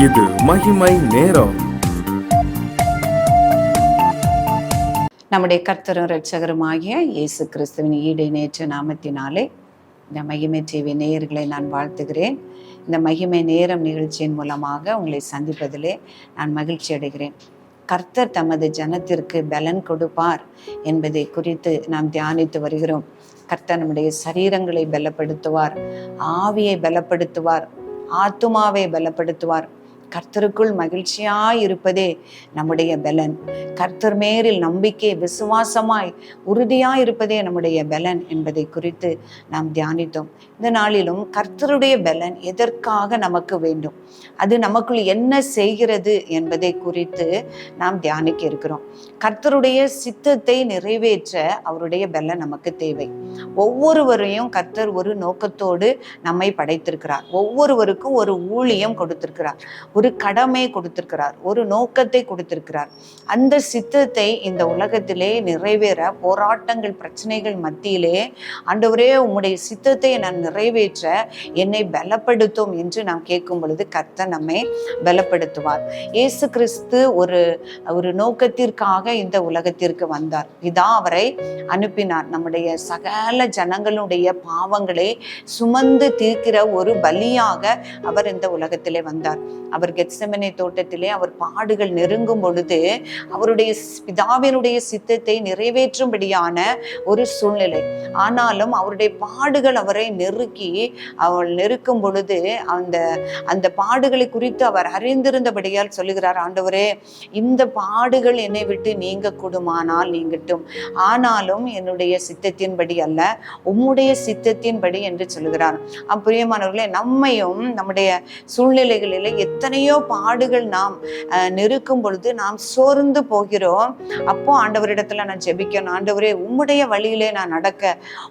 இது மகிமை நேரம். நம்முடைய கர்த்தரும் இரட்சகருமாகிய இயேசு கிறிஸ்துவின் ஈடு நேற்று நாமத்தினாலே இந்த மகிமை டிவி நேயர்களை நான் வாழ்த்துகிறேன். இந்த மகிமை நேரம் நிகழ்ச்சியின் மூலமாக உங்களை சந்திப்பதிலே நான் மகிழ்ச்சி அடைகிறேன். கர்த்தர் தமது ஜனத்திற்கு பலன் கொடுப்பார் என்பதை குறித்து நாம் தியானித்து வருகிறோம். கர்த்தர் நம்முடைய சரீரங்களை பலப்படுத்துவார், ஆவியை பலப்படுத்துவார், ஆத்துமாவை பலப்படுத்துவார். கர்த்தருக்குள் மகிழ்ச்சியாய் இருப்பதே நம்முடைய பலன். கர்த்தர் மேலில் நம்பிக்கை விசுவாசமாய் உறுதியாய் இருப்பதே நம்முடைய பலன் என்பதை குறித்து நாம் தியானித்தோம். இந்த நாளிலும் கர்த்தருடைய பலன் எதற்காக நமக்கு வேண்டும், அது நமக்குள் என்ன செய்கிறது என்பதை குறித்து நாம் தியானிக்க இருக்கிறோம். கர்த்தருடைய சித்தத்தை நிறைவேற்ற அவருடைய பலன் நமக்கு தேவை. ஒவ்வொருவரையும் கர்த்தர் ஒரு நோக்கத்தோடு நம்மை படைத்திருக்கிறார். ஒவ்வொருவருக்கும் ஒரு ஊழியம் கொடுத்திருக்கிறார், ஒரு கடமை கொடுத்திருக்கிறார், ஒரு நோக்கத்தை கொடுத்திருக்கிறார். அந்த சித்தத்தை இந்த உலகத்திலே நிறைவேற போராட்டங்கள் பிரச்சனைகள் மத்தியிலே ஆண்டவரே உம்முடைய சித்தத்தை நான் நிறைவேற்ற என்னை பலப்படுத்தும் என்று நாம் கேட்கும் பொழுது கர்த்தர் நம்மை பலப்படுத்துவார். இயேசு கிறிஸ்து ஒரு நோக்கத்திற்காக இந்த உலகத்திற்கு வந்தார். பிதா அவரை அனுப்பினார். நம்முடைய சகல ஜனங்களுடைய பாவங்களை சுமந்து தீர்க்கிற ஒரு பலியாக அவர் இந்த உலகத்திலே வந்தார். அவர் கெத்செமனே தோட்டத்திலே அவர் பாடுகள் நெருங்கும் பொழுது அவருடைய பிதாவினுடைய சித்தத்தை நிறைவேற்றும்படியான ஒரு சூழ்நிலை. ஆனாலும் அவருடைய பாடுகள் அவரை நெருக்கும் பொழுது அந்த பாடுகளை குறித்து அவர் அறிந்திருந்தபடியால் சொல்லுகிறார், ஆண்டவரே இந்த பாடுகள் என்னை விட்டு நீங்க கூடுமானால் நீங்கட்டும், ஆனாலும் என்னுடைய சித்தத்தின்படி அல்ல உம்முடைய சித்தத்தின்படி என்று சொல்லுகிறார். பிரியமானவர்களே, நம்மையும் நம்முடைய சூழ்நிலைகளில் எத்தனையோ பாடுகள் நாம் நெருக்கும் பொழுது நாம் சோர்ந்து போகிறோம். அப்போ ஆண்டவரிடத்துல நான் ஜெபிக்கணும், ஆண்டவரே உம்முடைய வழியிலே நான் நடக்க,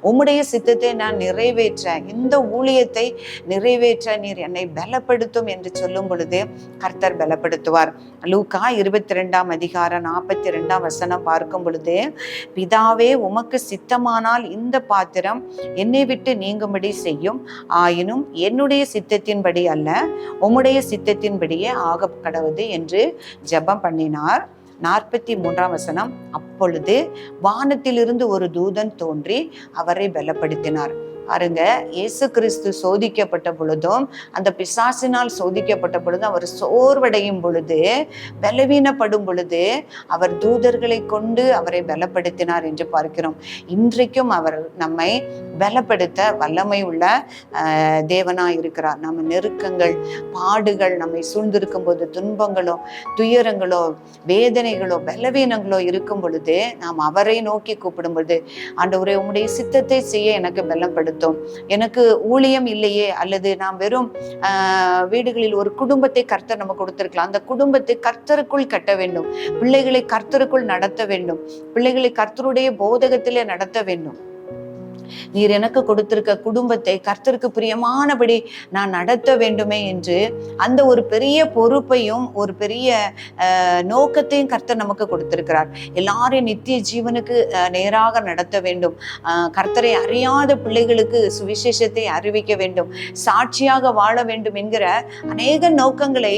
உம்முடைய சித்தத்தை நான் நிறைவேற்ற, இந்த ஊழியத்தை நிறைவேற்ற நீர் என்னை பலப்படுத்தும் என்று சொல்லும் பொழுது கர்த்தர் பலப்படுத்துவார். லூக்கா 22:42 பார்க்கும் பொழுது, பிதாவே உமக்கு சித்தமானால் இந்த பாத்திரம் என்னை விட்டு நீங்கும்படி செய்யும், ஆயினும் என்னுடைய சித்தத்தின்படி அல்ல உம்முடைய சித்தத்தின்படியே ஆக கடவுது என்று ஜெபம் பண்ணினார். 43 அப்பொழுது வானத்திலிருந்து ஒரு தூதன் தோன்றி அவரை பலப்படுத்தினார். பாருங்க, இயேசு கிறிஸ்து சோதிக்கப்பட்ட பொழுதும் அந்த பிசாசினால் சோதிக்கப்பட்ட பொழுதும் அவர் சோர்வடையும் பொழுது பலவீனப்படும் பொழுது அவர் தூதர்களை கொண்டு அவரை பலப்படுத்தினார் என்று பார்க்கிறோம். இன்றைக்கும் அவர் நம்மை பலப்படுத்த வல்லமை உள்ள தேவனாய் இருக்கிறார். நம்ம நெருக்கங்கள் பாடுகள் நம்மை சூழ்ந்திருக்கும் போது, துன்பங்களோ துயரங்களோ வேதனைகளோ பலவீனங்களோ இருக்கும் பொழுது நாம் அவரை நோக்கி கூப்பிடும் பொழுது, ஆண்டவரே உம்முடைய சித்தத்தை செய்ய எனக்கு பலப்படுத்தும், எனக்கு ஊழியம் இல்லையே, அல்லது நாம் வெறும் வீடுகளில் ஒரு குடும்பத்தை கர்த்தர் நம்ம கொடுத்திருக்கலாம், அந்த குடும்பத்தை கர்த்தருக்குள் கட்ட வேண்டும், பிள்ளைகளை கர்த்தருக்குள் நடத்த வேண்டும், பிள்ளைகளை கர்த்தருடைய போதகத்திலே நடத்த வேண்டும். நீர் எனக்கு கொடுத்திருக்க குடும்பத்தை கர்த்தருக்கு பிரியமானபடி நான் நடத்த வேண்டுமே என்று அந்த ஒரு பெரிய பொறுப்பையும் ஒரு பெரிய நோக்கத்தையும் கர்த்தர் நமக்கு கொடுத்திருக்கிறார். எல்லாரையும் நித்திய ஜீவனுக்கு நேராக நடத்த வேண்டும், கர்த்தரை அறியாத பிள்ளைகளுக்கு சுவிசேஷத்தை அறிவிக்க வேண்டும், சாட்சியாக வாழ வேண்டும் என்கிற அநேக நோக்கங்களை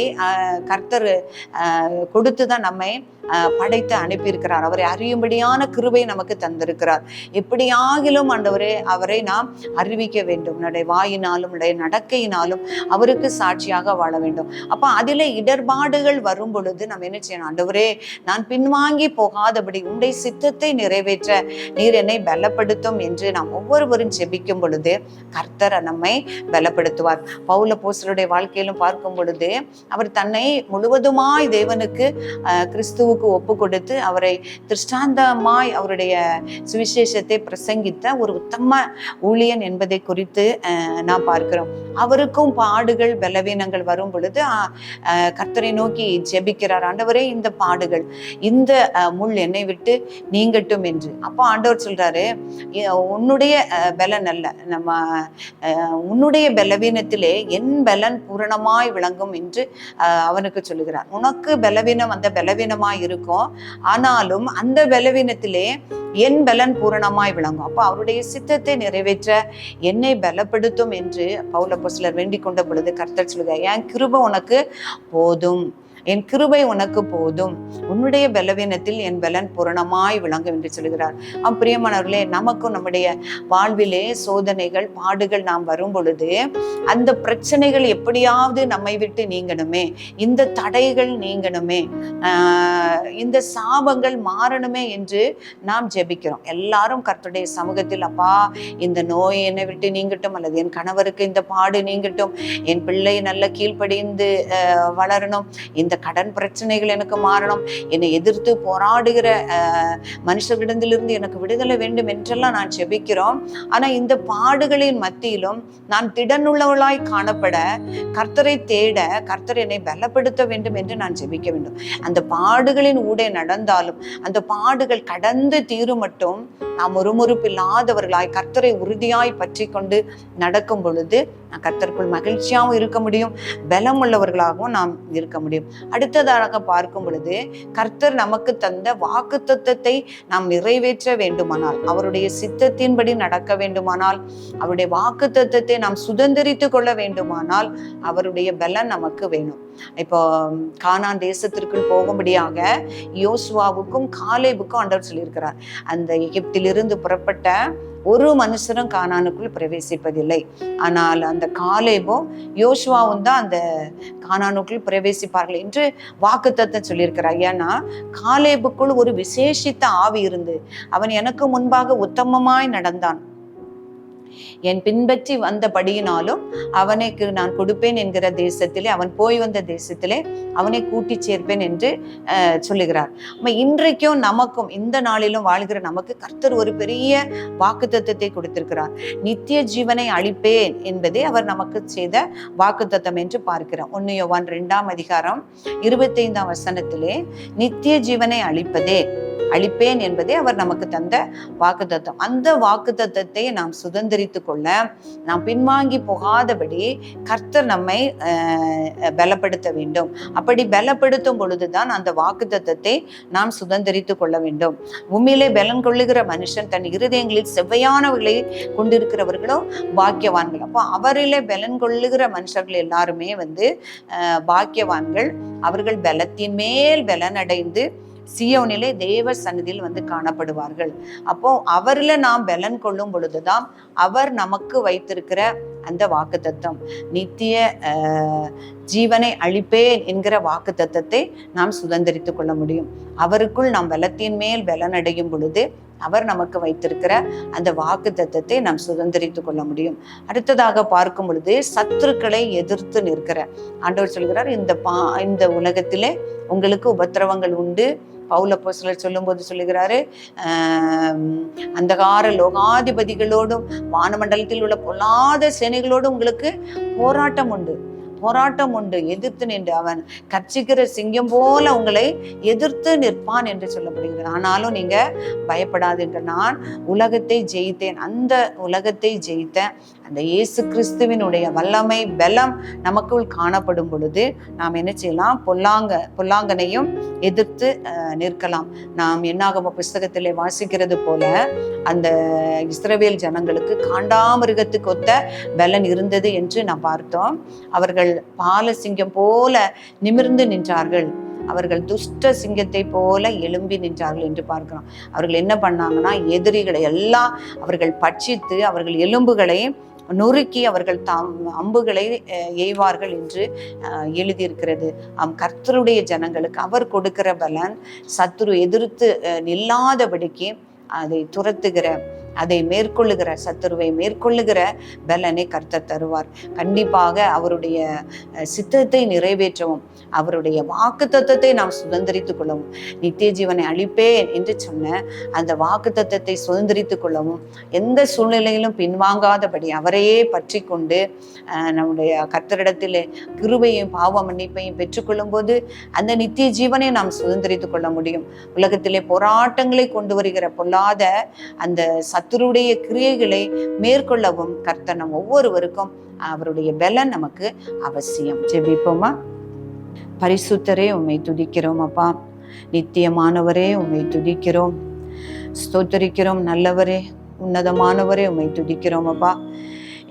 கர்த்தர் கொடுத்துதான் நம்மை படைத்து அனுப்பியிருக்கிறார். அவரை அறியும்படியான கிருபை நமக்கு தந்திருக்கிறார். எப்படியாகிலும் ஆண்டவரே அவரை நாம் அறிவிக்க வேண்டும், நம்முடைய வாயினாலும் நம்முடைய நடக்கையினாலும் அவருக்கு சாட்சியாக வாழ வேண்டும். அப்ப அதிலே இடர்பாடுகள் வரும் பொழுது நம்ம என்ன செய்யணும், ஆண்டவரே நான் பின்வாங்கி போகாதபடி உன்னுடைய சித்தத்தை நிறைவேற்ற நீர் என்னை பலப்படுத்தும் என்று நாம் ஒவ்வொருவரும் ஜெபிக்கும் பொழுது கர்த்தர் நம்மை பலப்படுத்துவார். பவுல் அப்போஸ்தலருடைய வாழ்க்கையிலும் பார்க்கும் பொழுது அவர் தன்னை முழுவதுமாய் தேவனுக்கு கிறிஸ்துவுக்கு ஒப்பு கொடுத்து அவரை திருஷ்டாந்தமாய் அவருடைய சுவிசேஷத்தை பிரசங்கித்த ஒரு உத்தம ஊழியன் என்பதை குறித்து நாம் பார்க்கிறோம். அவருக்கும் பாடுகள் பலவீனங்கள் வரும் பொழுது கர்த்தரை நோக்கி ஜெபிக்கிறார், ஆண்டவரே இந்த பாடுகள் இந்த முள் என்னை விட்டு நீங்கட்டும் என்று. அப்போ ஆண்டவர் சொல்றாரு, உன்னுடைய பலன் அல்ல, நம்ம உன்னுடைய பலவீனத்திலே என் பலன் பூரணமாய் விளங்கும் என்று அவனுக்கு சொல்லுகிறார். உனக்கு பலவீனம் அந்த பலவீனமாய் இருக்கும். ஆனாலும் அந்த பலவீனத்திலே என் பலன் பூரணமாய் விளங்கும். அப்போ அவருடைய சித்தத்தை நிறைவேற்ற என்னை பலப்படுத்தும் என்று பவுல் அப்போஸ்தலர் வேண்டிக் கொண்ட பொழுது கர்த்தர் சொல்கிறார், என் கிருபை உனக்கு போதும், என் கிருபை உனக்கு போதும், உன்னுடைய பலவீனத்தில் என் பலன் பூரணமாய் விளங்கும் என்று சொல்கிறார். பிரியமானவர்களே, நமக்கும் நம்முடைய வாழ்விலே சோதனைகள் பாடுகள் நாம் வரும் பொழுது அந்த பிரச்சனைகள் எப்படியாவது நம்மை விட்டு நீங்கணுமே, இந்த தடைகள் நீங்கணுமே, இந்த சாபங்கள் மாறணுமே என்று நாம் ஜெபிக்கிறோம். எல்லாரும் கர்த்தருடைய சமூகத்தில், அப்பா இந்த நோய் என்னை விட்டு நீங்கட்டும், அல்லது என் கணவருக்கு இந்த பாடு நீங்கட்டும், என் பிள்ளை நல்ல கீழ்ப்படிந்து வளரணும், இந்த கடன் பிரச்சனைகள் எனக்கு மாறணும், என்னை எதிர்த்து போராடுகிற மனுஷர்களிடத்திலிருந்து எனக்கு விடுதலை வேண்டும் என்றெல்லாம் நான் ஜெபிக்கிறோம். ஆனா இந்த பாடுகளின் மத்தியிலும் நான் திடனுள்ளவளாய் காணப்பட, கர்த்தரை தேட, கர்த்தர் என்னை பலப்படுத்த வேண்டும் என்று நான் ஜெபிக்க வேண்டும். அந்த பாடுகளின் ஊடே நடந்தாலும் அந்த பாடுகள் கடந்து தீரும் மட்டும் நாம் முறுமுறுப்பில்லாதவர்களாய் கர்த்தரை உறுதியாய் பற்றி கொண்டு நடக்கும் பொழுது கர்த்தருக்குள் மகிழ்ச்சியாகவும் இருக்க முடியும், பலம் உள்ளவர்களாகவும் நாம் இருக்க முடியும். அடுத்ததாக பார்க்கும் பொழுது கர்த்தர் நமக்கு தந்த வாக்குத்தத்தத்தை நாம் நிறைவேற்ற வேண்டுமானால், அவருடைய சித்தத்தின்படி நடக்க வேண்டுமானால், அவருடைய வாக்குத்தத்தத்தை நாம் சுதந்திரித்து கொள்ள வேண்டுமானால் அவருடைய பலன் நமக்கு வேணும். இப்போ கானான் தேசத்திற்குள் போகும்படியாக யோசுவாவுக்கும் காலேபுக்கும் ஆண்டவர் சொல்லியிருக்கிறார், அந்த எகிப்திலிருந்து புறப்பட்ட ஒரு மனுஷரும் கானானுக்குள் பிரவேசிப்பதில்லை. ஆனால் அந்த காலேபும் யோசுவாவும் தான் அந்த கானானுக்குள் பிரவேசிப்பார்கள் என்று வாக்குத்தத்தம் சொல்லியிருக்கிறார். ஏன்னா காலேபுக்குள் ஒரு விசேஷித்த ஆவி இருந்து அவன் எனக்கு முன்பாக உத்தமமாய் நடந்தான், என் பின்பற்றி வந்தபடியினாலும் அவனுக்கு நான் கொடுப்பேன் என்கிற தேசத்திலே, அவன் போய் வந்த தேசத்திலே அவனை கூட்டி சேர்ப்பேன் என்று சொல்லுகிறார். இன்றைக்கும் நமக்கும் இந்த நாளிலும் வாழ்கிற நமக்கு கர்த்தர் ஒரு பெரிய வாக்குத்தத்தத்தை கொடுத்திருக்கிறார். நித்திய ஜீவனை அளிப்பேன் என்பதே அவர் நமக்கு செய்த வாக்குத்தத்தம் என்று பார்க்கிறோம். 1 யோவான் 2ஆம் அதிகாரம் 25ஆம் வசனத்திலே நித்திய ஜீவனை அளிப்பேன் என்பதே அவர் நமக்கு தந்த வாக்குத்தத்தம். அந்த வாக்குத்தத்தத்தை நாம் சுதந்திரித்து கொள்ள, நாம் பின்வாங்கி போகாதபடி கர்த்தர் நம்மை பலப்படுத்த வேண்டும். அப்படி பலப்படுத்தும் பொழுதுதான் அந்த வாக்குத்தத்தத்தை நாம் சுதந்திரித்து கொள்ள வேண்டும். உண்மையிலே பலன் கொள்ளுகிற மனுஷன் தன் இருதயங்களில் செவ்வையானவர்களை கொண்டிருக்கிறவர்களும் பாக்கியவான்கள். அப்போ அவரிலே பலன் கொள்ளுகிற மனுஷர்கள் எல்லாருமே பாக்கியவான்கள். அவர்கள் பலத்தின் மேல் பலன் அடைந்து சியோனிலே தேவ சந்நிதியில் காணப்படுவார்கள். அப்போ அவர்ல நாம் பலன் கொள்ளும் பொழுதுதான் அவர் நமக்கு வைத்திருக்கிற அந்த வாக்குத்தத்தம், நித்திய ஜீவனை அளிப்பேன் என்கிற வாக்குத்தத்தத்தை நாம் சுதந்திரித்து கொள்ள முடியும். அவருக்குள் நாம் பலத்தின் மேல் பலன் அடையும் பொழுது அவர் நமக்கு வைத்திருக்கிற அந்த வாக்குத்தத்தத்தை நாம் சுதந்திரித்து கொள்ள முடியும். அடுத்ததாக பார்க்கும் பொழுது சத்துருக்களை எதிர்த்து நிற்கிற ஆண்டவர் சொல்கிறார், இந்த உலகத்திலே உங்களுக்கு உபத்திரவங்கள் உண்டு. பவுல் அப்போஸ்தலர் சொல்லும்போது சொல்லுகிறாரு, அந்தகார லோகாதிபதிகளோடும் வானமண்டலத்தில் உள்ள பொல்லாத சேனைகளோடும் உங்களுக்கு போராட்டம் உண்டு, எதிர்த்து நின்று அவன் கர்ச்சிக்கிற சிங்கம் போல உங்களை எதிர்த்து நிற்பான் என்று சொல்லப்படுகிறது. ஆனாலும் நீங்க பயப்படாதீங்க, நான் உலகத்தை ஜெயித்தேன். அந்த உலகத்தை ஜெயித்த அந்த இயேசு கிறிஸ்துவினுடைய வல்லமை பலம் நமக்குள் காணப்படும் பொழுது நாம் என்ன செய்யலாம், பொல்லாங்கனையும் எதிர்த்து நிற்கலாம். நாம் என்னாகம புஸ்தகத்திலே வாசிக்கிறது போல அந்த இஸ்ரவேல் ஜனங்களுக்கு காண்டாமிருகத்துக்கு ஒத்த பலன் இருந்தது என்று நாம் பார்த்தோம். அவர்கள் பாலசிங்கம் போல நிமிர்ந்து நின்றார்கள், அவர்கள் துஷ்ட சிங்கத்தை போல எழும்பி நின்றார்கள் என்று பார்க்கிறோம். அவர்கள் என்ன பண்ணாங்கன்னா, எதிரிகளை எல்லாம் அவர்கள் பட்சித்து அவர்கள் எலும்புகளை நொறுக்கி அவர்கள் அம்புகளை எய்வார்கள் என்று எழுதியிருக்கிறது. கர்த்தருடைய ஜனங்களுக்கு அவர் கொடுக்கிற பலன் சத்துரு எதிர்த்து நில்லாதபடிக்கு அதை துரத்துகிற, அதை மேற்கொள்ளுகிற, சத்துருவை மேற்கொள்ளுகிற பலனை கர்த்தர் தருவார். கண்டிப்பாக அவருடைய சித்தத்தை நிறைவேற்றவும், அவருடைய வாக்குத்தத்தத்தை நாம் சுதந்திரித்து கொள்ளவும், நித்திய ஜீவனை அளிப்பேன் என்று சொன்ன அந்த வாக்குத்தத்தத்தை சுதந்திரித்து கொள்ளவும், எந்த சூழ்நிலையிலும் பின்வாங்காதபடி அவரையே பற்றி கொண்டு நம்முடைய கர்த்தரிடத்தில் கிருபையும் பாவ மன்னிப்பையும் பெற்றுக்கொள்ளும் போது அந்த நித்திய ஜீவனை நாம் சுதந்திரித்து கொள்ள முடியும். உலகத்திலே போராட்டங்களை கொண்டு வருகிற பொல்லாத அந்த சத்துருடைய கிரியைகளை மேற்கொள்ளவும் கர்த்தர் நம் ஒவ்வொருவருக்கும் அவருடைய பலன் நமக்கு அவசியம். ஜெபிப்போமா. பரிசுத்தரே, உம்மை துதிக்கிறோம் அப்பா. நித்தியமானவரே உம்மை துதிக்கிறோம், ஸ்தோத்தரிக்கிறோம். நல்லவரே, உன்னதமானவரே உம்மை துதிக்கிறோம் அப்பா.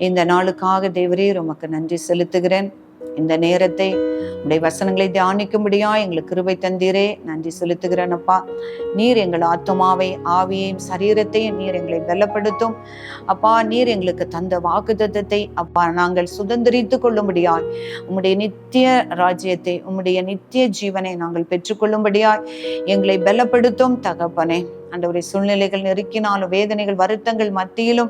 இந்த நாளுக்காக தேவரீர் உமக்கு நன்றி செலுத்துகிறேன். இந்த நேரத்தை உடைய வசனங்களை தியானிக்கும்படியா எங்களுக்கு கிருபை தந்தீரே, நன்றி செலுத்துகிறேன் அப்பா. நீர் எங்கள் ஆத்துமாவை, ஆவியையும் சரீரத்தையும் நீர் எங்களை பலப்படுத்தும் அப்பா. நீர் எங்களுக்கு தந்த வாக்குத்தத்தத்தை அப்பா நாங்கள் சுதந்திரித்து கொள்ளும்படியாய், உம்முடைய நித்திய ராஜ்யத்தை, உம்முடைய நித்திய ஜீவனை நாங்கள் பெற்றுக்கொள்ளும்படியாய் எங்களை பலப்படுத்தும் தகப்பனே. ஆண்டவரே, சூழ்நிலைகள் நெருக்கினாலும், வேதனைகள் வருத்தங்கள் மத்தியிலும்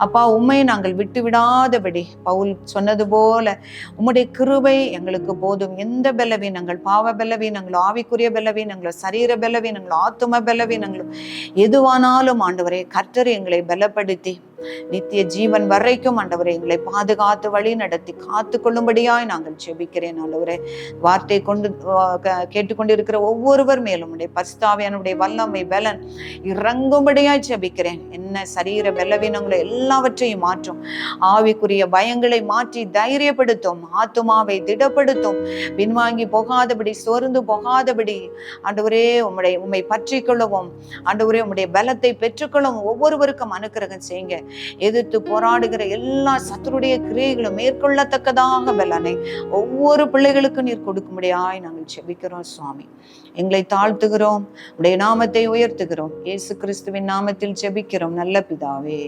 அப்பா உம்மை நாங்கள் விட்டு விடாதபடி பவுல் சொன்னது போல உம்முடைய கிருபை எங்களுக்கு போதும். எந்த பலவீனங்கள், பாவ பலவீனங்களோ, ஆவிக்குரிய பலவீனங்களோ, சரீர பலவீனங்களோ, ஆத்தும பலவீனங்களோ எதுவானாலும் ஆண்டவரே கர்த்தர் எங்களை பலப்படுத்தி நித்திய ஜீவன் வரைக்கும் ஆண்டவரே எங்களை பாதுகாத்து வழி நடத்தி காத்து கொள்ளும்படியாய் நாங்கள் ஜெபிக்கிறேன். ஆண்டவரே, வார்த்தை கொண்டு கேட்டுக்கொண்டிருக்கிற ஒவ்வொருவர் மேலும் உடைய பரிசுத்தாவியானுடைய வல்லமை பலன் இறங்கும்படியாய் ஜெபிக்கிறேன். என்ன சரீர பலவீனங்களை எல்லாவற்றையும் மாற்றும், ஆவிக்குரிய பயங்களை மாற்றி தைரியப்படுத்தும், ஆத்துமாவை திடப்படுத்தும், பின்வாங்கி போகாதபடி, சோர்ந்து போகாதபடி ஆண்டவரே உம்மை பற்றி கொள்ளவும், ஆண்டவரே உம்முடைய பலத்தை பெற்றுக்கொள்ளவும் ஒவ்வொருவருக்கும் அனுக்கிரகம் செய்யுங்க. எதிர்த்து போராடுகிற எல்லா சத்துருடைய கிரியைகளும் மேற்கொள்ளத்தக்கதாக பலனை ஒவ்வொரு பிள்ளைகளுக்கும் நீர் கொடுக்கும்படியாய் நாங்கள் ஜெபிக்கிறோம் சுவாமி. எங்களை தாழ்த்துகிறோம், உடைய நாமத்தை உயர்த்துகிறோம். இயேசு கிறிஸ்துவின் நாமத்தில் ஜெபிக்கிறோம் நல்ல பிதாவே.